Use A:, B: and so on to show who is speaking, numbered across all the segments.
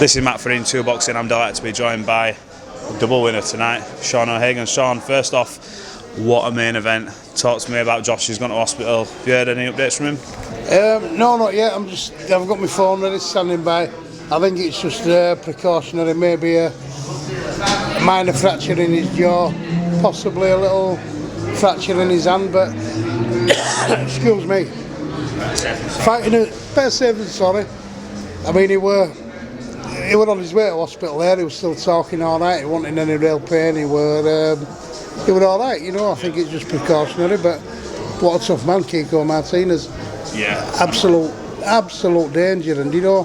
A: This is Matt for In 2 Boxing. I'm delighted to be joined by a double winner tonight, Sean O'Hagan. Sean, first off, what a main event. Talk to me about Josh. He's gone to hospital. Have you heard any updates from him?
B: No, not yet. I've got my phone ready, standing by. I think it's just precautionary, maybe a minor fracture in his jaw, possibly a little fracture in his hand, but excuse me. Fighting a better safe than sorry. I mean, he were on his way to hospital there. He was still talking all right. He wasn't in any real pain. He were all right. You know, I think it's just precautionary. But what a tough man, Kiko Martinez.
A: Yeah.
B: Absolute danger. And you know,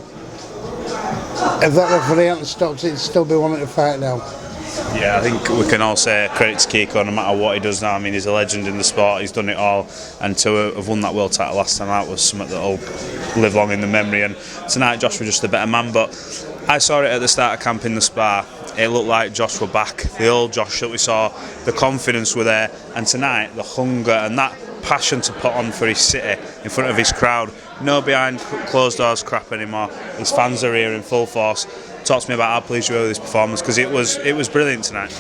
B: if that referee hadn't stopped it, he'd still be wanting to fight now.
A: Yeah, I think we can all say credit to Kiko no matter what he does now. I mean, he's a legend in the sport. He's done it all, and to have won that world title last time out was something that'll live long in the memory. And tonight, Josh was just a better man. But I saw it at the start of camp in the spa. It looked like Josh were back. The old Josh that we saw, the confidence were there, and tonight the hunger and that passion to put on for his city in front of his crowd. No behind closed doors crap anymore. His fans are here in full force. Talk to me about how pleased you were with this performance, because it was brilliant tonight.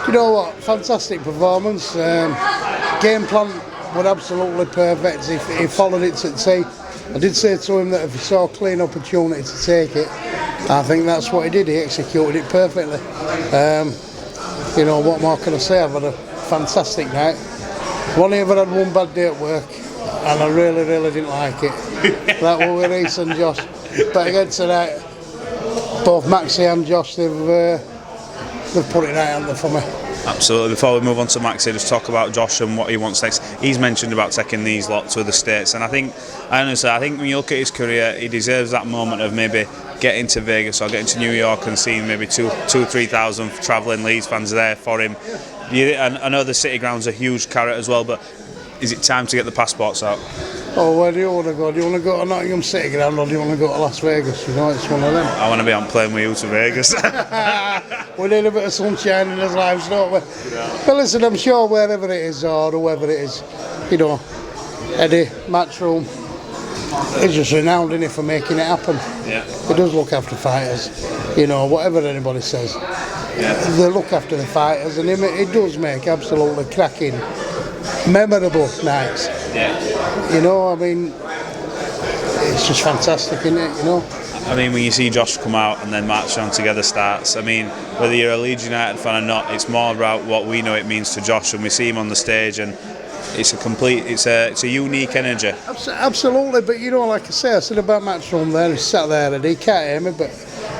B: You know what? Fantastic performance. Game plan was absolutely perfect. He followed it to the T. I did say to him that if he saw a clean opportunity to take it, I think that's what he did. He executed it perfectly. You know, what more can I say? I've had a fantastic night. I've only ever had one bad day at work, and I really didn't like it. That was with Reese and Josh. But again tonight, both Maxi and Josh, they've put it right under for me.
A: Absolutely. Before we move on to Maxi, just talk about Josh and what he wants next. He's mentioned about taking these lot to the States, and I think when you look at his career, he deserves that moment of maybe getting to Vegas or getting to New York and seeing maybe 3,000 travelling Leeds fans there for him. And I know the City Ground's a huge carrot as well, but is it time to get the passports out?
B: Oh, where do you want to go? Do you want to go to Nottingham City Ground, or do you want to go to Las Vegas? You know, it's one of them.
A: I want to be on plane with you to Vegas.
B: We need a bit of sunshine in our lives, don't we? Yeah. But listen, I'm sure wherever it is, or whoever it is, you know, Eddie, Matchroom, he's just renowned, isn't he, for making it happen.
A: Yeah.
B: He does look after fighters, you know, whatever anybody says. Yeah. They look after the fighters, and he does make absolutely cracking, memorable nights.
A: Yeah.
B: You know, I mean, it's just fantastic, isn't it, you know?
A: I mean, when you see Josh come out and then March On Together starts, I mean, whether you're a Leeds United fan or not, it's more about what we know it means to Josh, and we see him on the stage, and it's a unique energy.
B: Absolutely, but you know, like I said about Matchroom there, he sat there and he can't hear me, but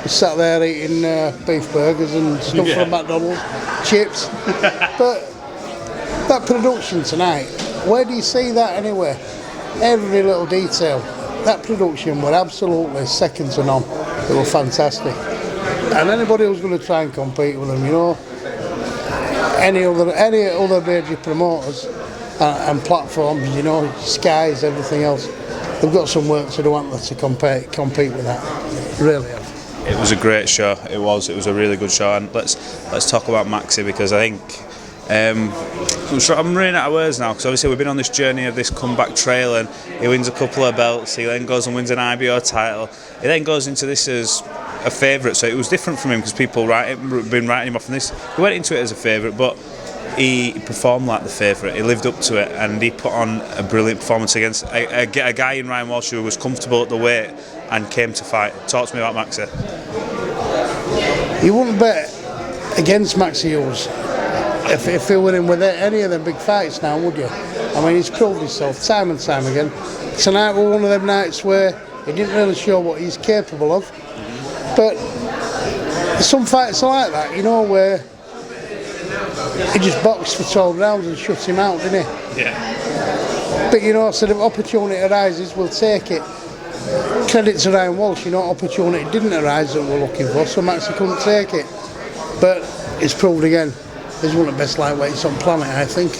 B: he sat there eating beef burgers and stuff from McDonald's, chips. But that production tonight, where do you see that anywhere? Every little detail. That production were absolutely second to none. It was fantastic. And anybody who's going to try and compete with them, you know, any other major promoters and platforms, you know, Skies, everything else, they've got some work to do, haven't they, to compete with that. Really have.
A: It was a great show. It was a really good show. And let's talk about Maxi, because I think I'm running out of words now, because obviously we've been on this journey of this comeback trail, and he wins a couple of belts, he then goes and wins an IBO title, he then goes into this as a favourite, so it was different from him because people been writing him off on this. He went into it as a favourite, but he performed like the favourite, he lived up to it, and he put on a brilliant performance against a guy in Ryan Walsh who was comfortable at the weight and came to fight. Talk to me about Maxi.
B: You wouldn't bet against Maxi Hughes if he were in with any of them big fights now, would you? I mean, he's proved himself time and time again. Tonight was one of them nights where he didn't really show what he's capable of. But some fights are like that, you know, where he just boxed for 12 rounds and shut him out, didn't he?
A: Yeah.
B: But you know, so the opportunity arises, we'll take it. Credit to Ryan Walsh, you know, opportunity didn't arise that we're looking for, so Maxi couldn't take it. But it's proved again. He's one of the best lightweights on planet, I think.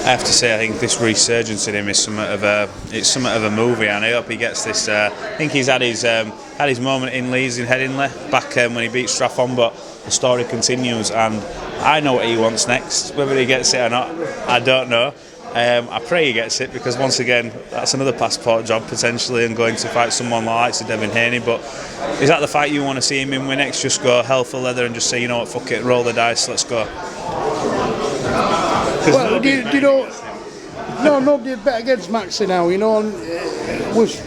A: I have to say, I think this resurgence in him is somewhat of a movie, and I hope he gets this. I think he's had his moment in Leeds in Headingley back when he beat Strathon, but the story continues, and I know what he wants next. Whether he gets it or not, I don't know. I pray he gets it, because once again that's another passport job potentially, and going to fight someone like Devin Haney. But is that the fight you want to see him in with next? Just go hell for leather and just say, you know what, fuck it, roll the dice, let's go?
B: Well, no, nobody bet against Maxi now, you know, and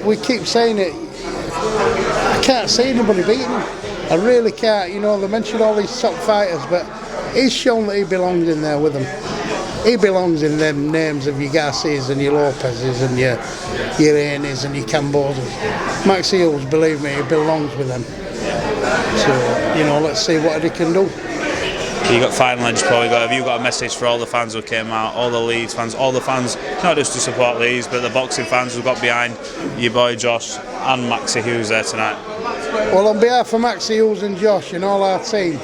B: we keep saying it. I can't see anybody beating him. I really can't, you know. They mention all these top fighters, but he's shown that he belongs in there with them. He belongs in them names of your Garcias and your Lopez's and your Haney's and your Cambozas. Maxi Hills, believe me, he belongs with them. So, you know, let's see what he can do.
A: You got final edge, probably got. Have you got a message for all the fans who came out, all the Leeds fans, all the fans, not just to support Leeds, but the boxing fans who got behind your boy Josh and Maxi Hughes there tonight?
B: Well, on behalf of Maxi Hughes and Josh and all our team,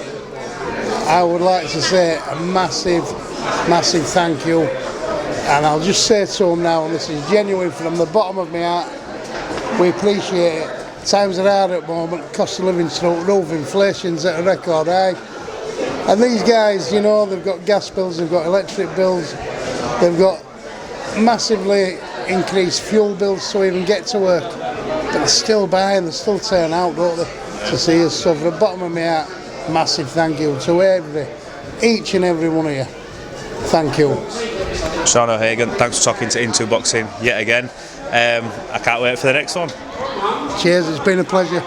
B: I would like to say a massive thank you. And I'll just say to them now, and this is genuine from the bottom of my heart, we appreciate it. Times are hard at the moment, cost of living's through the roof, inflation's at a record high. And these guys, you know, they've got gas bills, they've got electric bills, they've got massively increased fuel bills to even get to work. But they're still buying, they still turn out, don't they, to see us. So from the bottom of my heart, massive thank you to each and every one of you. Thank you.
A: Sean O'Hagan, thanks for talking to Into Boxing yet again. I can't wait for the next one.
B: Cheers, it's been a pleasure.